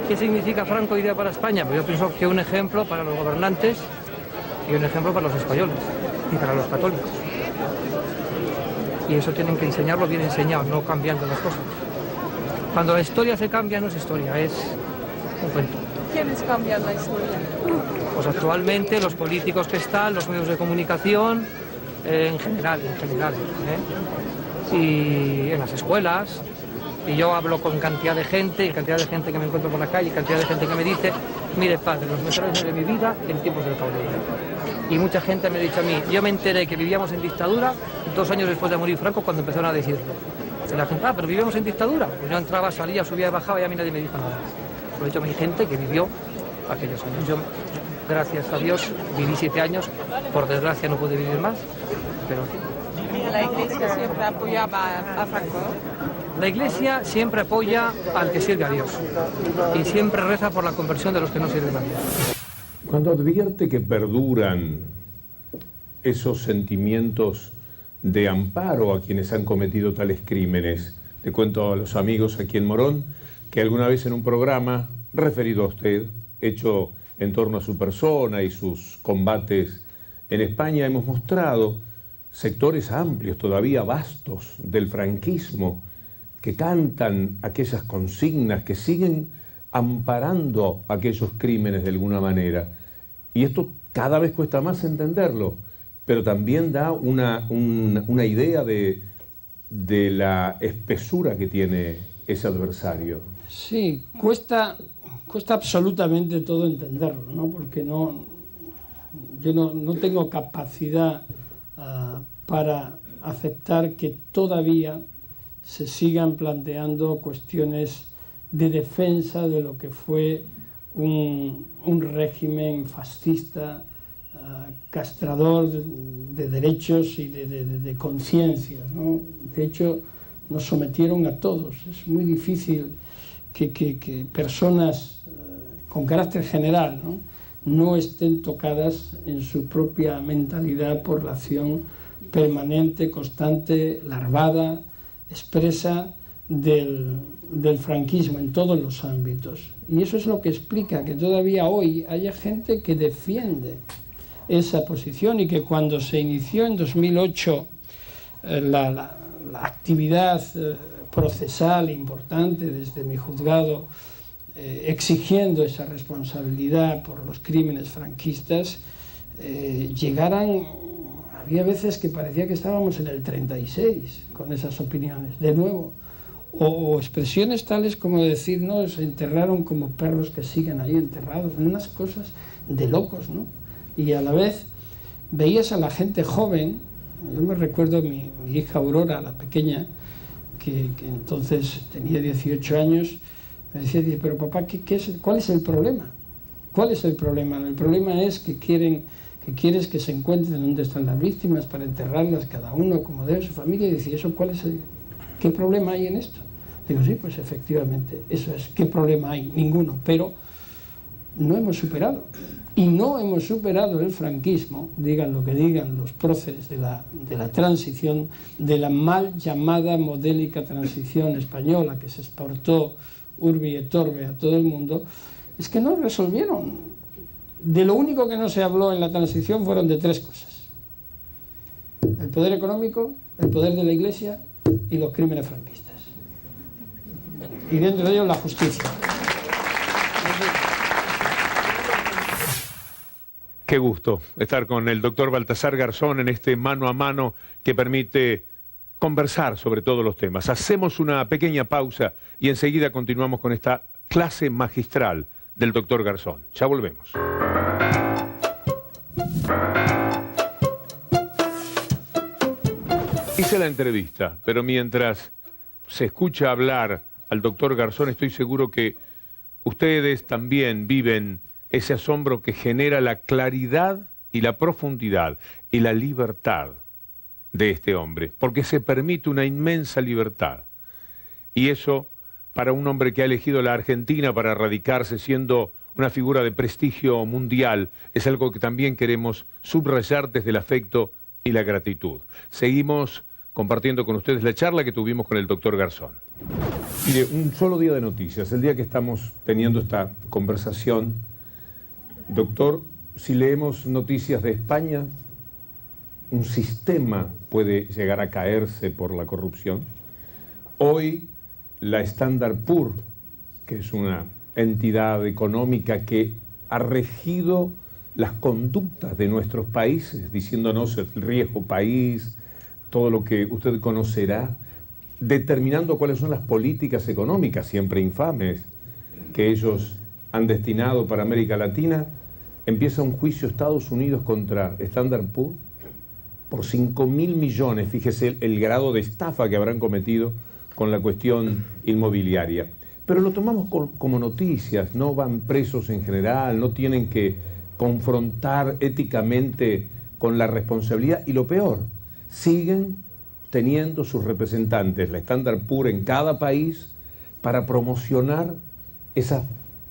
¿Qué significa Franco hoy día para España? Pues yo pienso que un ejemplo para los gobernantes y un ejemplo para los españoles y para los católicos. Y eso tienen que enseñarlo bien enseñado, no cambiando las cosas. Cuando la historia se cambia, no es historia, es un cuento. ¿Quiénes cambian la historia? Pues actualmente los políticos que están, los medios de comunicación, en general, y en las escuelas. Y yo hablo con cantidad de gente, y cantidad de gente que me encuentro por la calle, y cantidad de gente que me dice, mire padre, los mejores años de mi vida en tiempos del caudillo. Y mucha gente me ha dicho a mí, yo me enteré que vivíamos en dictadura 2 años después de morir Franco cuando empezaron a decirlo. Y la gente, pero vivíamos en dictadura. Pues yo entraba, salía, subía y bajaba y a mí nadie me dijo nada. Por hecho, hay gente que vivió aquellos años. Yo, gracias a Dios, viví 7 años, por desgracia no pude vivir más, pero en fin. La Iglesia siempre apoyaba a Franco. La Iglesia siempre apoya al que sirve a Dios y siempre reza por la conversión de los que no sirven a Dios. Cuando advierte que perduran esos sentimientos de amparo a quienes han cometido tales crímenes, le cuento a los amigos aquí en Morón que alguna vez en un programa referido a usted, hecho en torno a su persona y sus combates en España, hemos mostrado sectores amplios, todavía vastos, del franquismo, que cantan aquellas consignas, que siguen amparando aquellos crímenes de alguna manera. Y esto cada vez cuesta más entenderlo, pero también da una idea de la espesura que tiene ese adversario. Sí, cuesta absolutamente todo entenderlo, ¿no? Porque yo no tengo capacidad para aceptar que todavía se sigan planteando cuestiones de defensa de lo que fue un régimen fascista, castrador de derechos y de conciencias, ¿no? De hecho, nos sometieron a todos. Es muy difícil que personas con carácter general no estén tocadas en su propia mentalidad por la acción permanente, constante, larvada, expresa del franquismo en todos los ámbitos. Y eso es lo que explica que todavía hoy haya gente que defiende esa posición y que cuando se inició en 2008 la actividad procesal importante desde mi juzgado exigiendo esa responsabilidad por los crímenes franquistas, había veces que parecía que estábamos en el 36 con esas opiniones, de nuevo, o expresiones tales como decir, no, se enterraron como perros que siguen ahí enterrados, unas cosas de locos, ¿no? Y a la vez veías a la gente joven. Yo me recuerdo mi hija Aurora, la pequeña, que entonces tenía 18 años, me decía, pero papá, ¿cuál es el problema? ¿Cuál es el problema? El problema es que quieres que se encuentren dónde están las víctimas para enterrarlas cada uno como debe su familia. Y decía, ¿qué problema hay en esto? Digo, sí, pues efectivamente, eso es. ¿Qué problema hay? Ninguno, pero no hemos superado. Y no hemos superado el franquismo, digan lo que digan los próceres de la transición, de la mal llamada modélica transición española que se exportó urbi et orbi a todo el mundo, es que no resolvieron. De lo único que no se habló en la transición fueron de 3 cosas: el poder económico, el poder de la Iglesia y los crímenes franquistas. Y dentro de ellos la justicia. Qué gusto estar con el doctor Baltasar Garzón en este mano a mano que permite conversar sobre todos los temas. Hacemos una pequeña pausa y enseguida continuamos con esta clase magistral del doctor Garzón. Ya volvemos. Hice la entrevista, pero mientras se escucha hablar al doctor Garzón, estoy seguro que ustedes también viven ese asombro que genera la claridad y la profundidad y la libertad de este hombre, porque se permite una inmensa libertad. Y eso, para un hombre que ha elegido la Argentina para radicarse siendo una figura de prestigio mundial, es algo que también queremos subrayar desde el afecto y la gratitud. Seguimos compartiendo con ustedes la charla que tuvimos con el doctor Garzón. Mire, un solo día de noticias, el día que estamos teniendo esta conversación. Doctor, si leemos noticias de España, un sistema puede llegar a caerse por la corrupción. Hoy la Standard Poor's, que es una entidad económica que ha regido las conductas de nuestros países, diciéndonos el riesgo país, todo lo que usted conocerá, determinando cuáles son las políticas económicas, siempre infames, que ellos han destinado para América Latina. Empieza un juicio Estados Unidos contra Standard Poor's por 5.000 millones, fíjese el grado de estafa que habrán cometido con la cuestión inmobiliaria. Pero lo tomamos como noticias, no van presos en general, no tienen que confrontar éticamente con la responsabilidad, y lo peor, siguen teniendo sus representantes, la Standard Poor's, en cada país para promocionar esas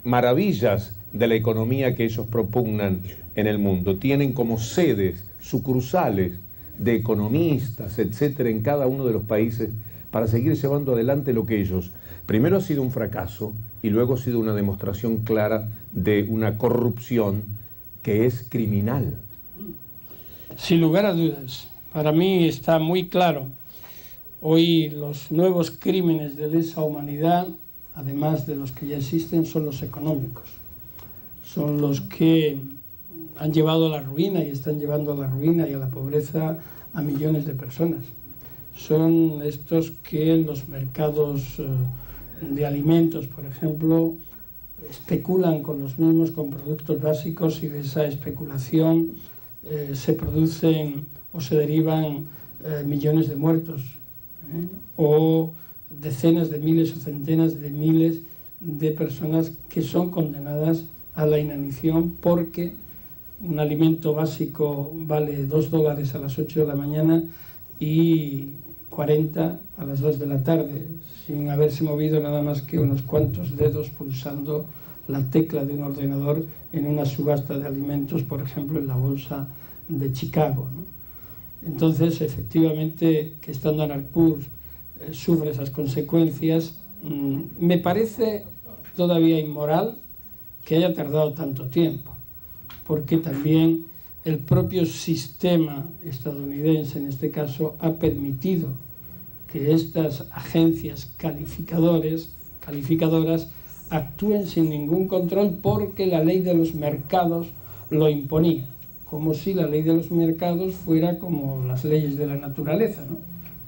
maravillas de la economía que ellos propugnan en el mundo. Tienen como sedes, sucursales de economistas, etcétera, en cada uno de los países para seguir llevando adelante lo que ellos... Primero ha sido un fracaso y luego ha sido una demostración clara de una corrupción que es criminal. Sin lugar a dudas, para mí está muy claro. Hoy los nuevos crímenes de lesa humanidad, además de los que ya existen, son los económicos. Son los que han llevado a la ruina y están llevando a la ruina y a la pobreza a millones de personas. Son estos que en los mercados de alimentos, por ejemplo, especulan con los mismos, con productos básicos, y de esa especulación se producen o se derivan millones de muertos, o decenas de miles o centenas de miles de personas que son condenadas a la inanición porque un alimento básico vale $2 a las 8 de la mañana y 40 a las 2 de la tarde, sin haberse movido nada más que unos cuantos dedos pulsando la tecla de un ordenador en una subasta de alimentos, por ejemplo, en la bolsa de Chicago, ¿no? Entonces, efectivamente, que Standard Poor's sufre esas consecuencias, me parece todavía inmoral que haya tardado tanto tiempo, porque también el propio sistema estadounidense, en este caso, ha permitido que estas agencias calificadoras actúen sin ningún control porque la ley de los mercados lo imponía, como si la ley de los mercados fuera como las leyes de la naturaleza, ¿no?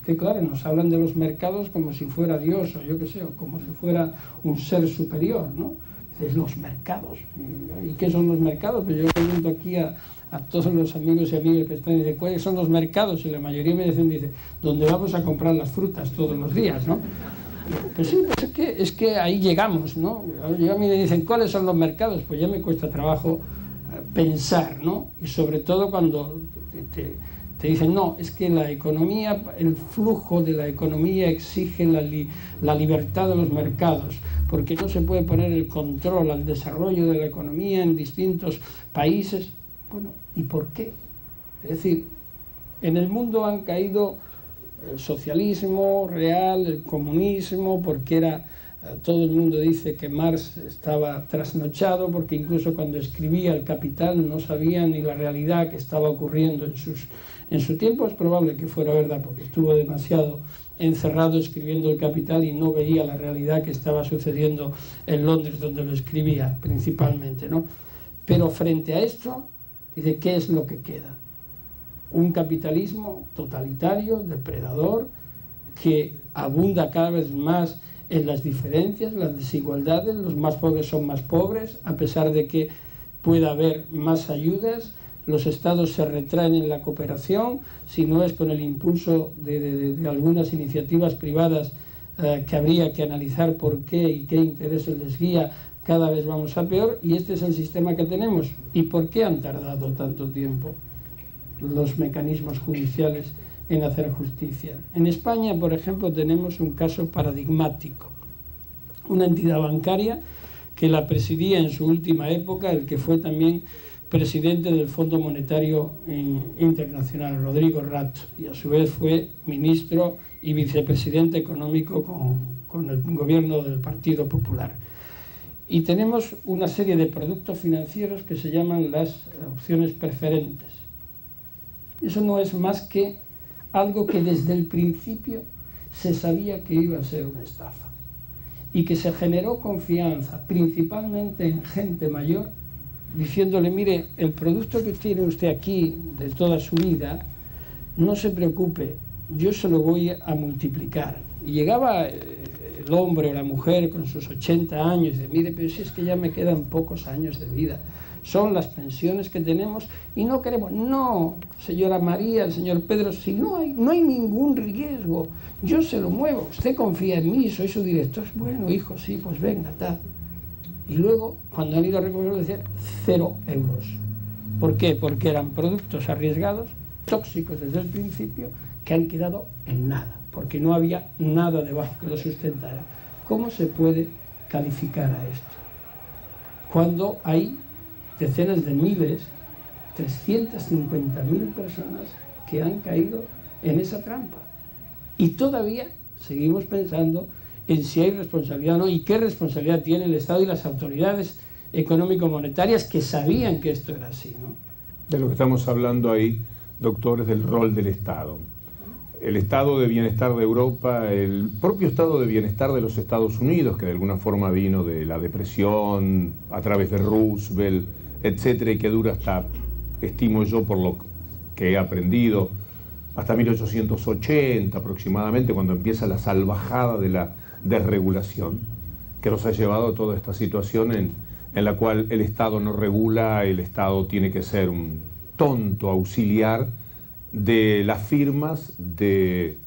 Que claro, nos hablan de los mercados como si fuera Dios, o yo qué sé, o como si fuera un ser superior, ¿no? Dices, los mercados. ¿Y qué son los mercados? Pues yo pregunto aquí a todos los amigos y amigas que están y dicen, ¿cuáles son los mercados? Y la mayoría me dicen, donde vamos a comprar las frutas todos los días, ¿no? Pues sí, pues es que ahí llegamos, ¿no? A mí me dicen, ¿cuáles son los mercados? Pues ya me cuesta trabajo pensar, ¿no? Y sobre todo cuando te dicen, no, es que la economía, el flujo de la economía exige la libertad de los mercados, porque no se puede poner el control al desarrollo de la economía en distintos países. Bueno, ¿y por qué? Es decir, en el mundo han caído el socialismo real, el comunismo, porque todo el mundo dice que Marx estaba trasnochado, porque incluso cuando escribía El Capital no sabía ni la realidad que estaba ocurriendo en su tiempo. Es probable que fuera verdad, porque estuvo demasiado encerrado escribiendo El Capital y no veía la realidad que estaba sucediendo en Londres, donde lo escribía principalmente, ¿no? Pero frente a esto, dice, ¿qué es lo que queda? Un capitalismo totalitario, depredador, que abunda cada vez más en las diferencias, las desigualdades. Los más pobres son más pobres, a pesar de que pueda haber más ayudas. Los estados se retraen en la cooperación, si no es con el impulso de algunas iniciativas privadas que habría que analizar por qué y qué intereses les guía. Cada vez vamos a peor, y este es el sistema que tenemos. ¿Y por qué han tardado tanto tiempo los mecanismos judiciales en hacer justicia? En España, por ejemplo, tenemos un caso paradigmático. Una entidad bancaria que la presidía en su última época el que fue también presidente del Fondo Monetario Internacional, Rodrigo Rato, y a su vez fue ministro y vicepresidente económico con el gobierno del Partido Popular. Y tenemos una serie de productos financieros que se llaman las opciones preferentes. Eso no es más que algo que desde el principio se sabía que iba a ser una estafa y que se generó confianza principalmente en gente mayor, diciéndole: mire, el producto que tiene usted aquí de toda su vida, no se preocupe, yo se lo voy a multiplicar. Y llegaba el hombre o la mujer con sus 80 años y dice: mire, pero si es que ya me quedan pocos años de vida, son las pensiones que tenemos y no queremos. No, señora María, señor Pedro, si no hay ningún riesgo, yo se lo muevo, usted confía en mí, soy su director. Bueno, hijo, sí, pues venga, tal. Y luego, cuando han ido a recogerlo, decían 0 euros. ¿Por qué? Porque eran productos arriesgados, tóxicos desde el principio, que han quedado en nada, porque no había nada debajo que lo sustentara. ¿Cómo se puede calificar a esto? Cuando hay decenas de miles, 350.000 personas que han caído en esa trampa. Y todavía seguimos pensando en si hay responsabilidad o no, y qué responsabilidad tiene el Estado y las autoridades económico-monetarias que sabían que esto era así, ¿no? De lo que estamos hablando ahí, doctor, es del rol del Estado. El estado de bienestar de Europa, el propio estado de bienestar de los Estados Unidos, que de alguna forma vino de la depresión, a través de Roosevelt, etcétera, y que dura hasta, estimo yo por lo que he aprendido, hasta 1880 aproximadamente, cuando empieza la salvajada de la desregulación, que nos ha llevado a toda esta situación en la cual el Estado no regula, el Estado tiene que ser un tonto auxiliar de las firmas, de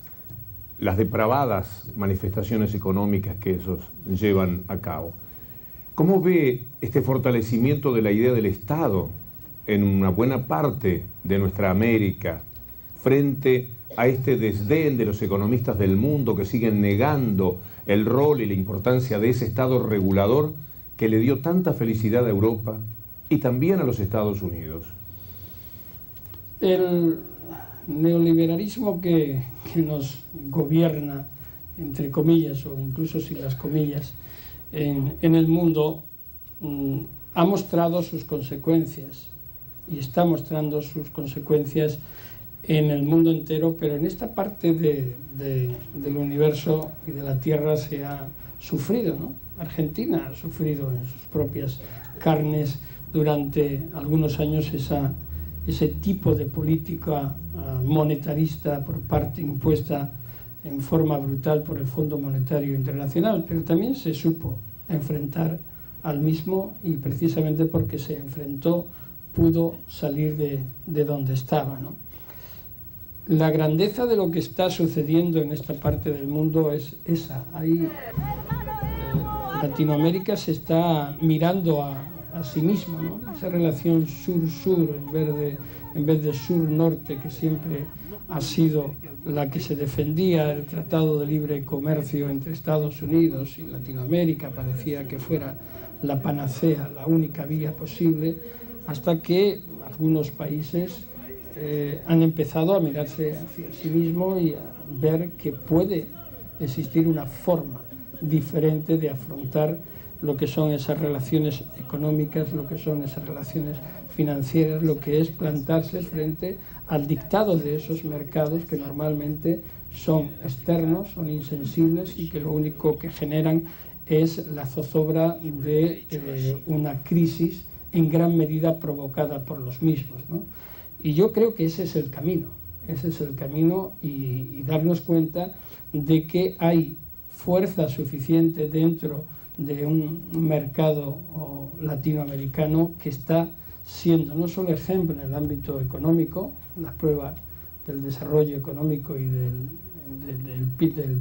las depravadas manifestaciones económicas que esos llevan a cabo. ¿Cómo ve este fortalecimiento de la idea del Estado en una buena parte de nuestra América frente a este desdén de los economistas del mundo que siguen negando el rol y la importancia de ese Estado regulador que le dio tanta felicidad a Europa y también a los Estados Unidos? El neoliberalismo que nos gobierna, entre comillas, o incluso sin las comillas, en el mundo, ha mostrado sus consecuencias y está mostrando sus consecuencias en el mundo entero, pero en esta parte del universo y de la Tierra se ha sufrido, ¿no? Argentina ha sufrido en sus propias carnes durante algunos años ese tipo de política monetarista por parte impuesta en forma brutal por el Fondo Monetario Internacional, pero también se supo enfrentar al mismo, y precisamente porque se enfrentó pudo salir de donde estaba, ¿no? La grandeza de lo que está sucediendo en esta parte del mundo es esa. Ahí Latinoamérica se está mirando a sí mismo, ¿no? Esa relación sur-sur en vez de sur-norte, que siempre ha sido la que se defendía. El Tratado de Libre Comercio entre Estados Unidos y Latinoamérica parecía que fuera la panacea, la única vía posible, hasta que algunos países han empezado a mirarse hacia sí mismo y a ver que puede existir una forma diferente de afrontar lo que son esas relaciones económicas, lo que son esas relaciones financieras, lo que es plantarse frente al dictado de esos mercados que normalmente son externos, son insensibles y que lo único que generan es la zozobra de una crisis en gran medida provocada por los mismos, ¿no? Y yo creo que ese es el camino y darnos cuenta de que hay fuerza suficiente dentro de un mercado latinoamericano que está siendo no solo ejemplo en el ámbito económico, la prueba del desarrollo económico y del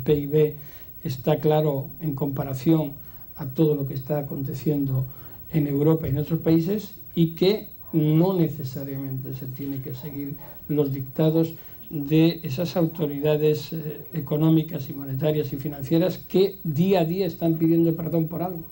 PIB está claro en comparación a todo lo que está aconteciendo en Europa y en otros países, y que no necesariamente se tiene que seguir los dictados de esas autoridades económicas y monetarias y financieras que día a día están pidiendo perdón por algo.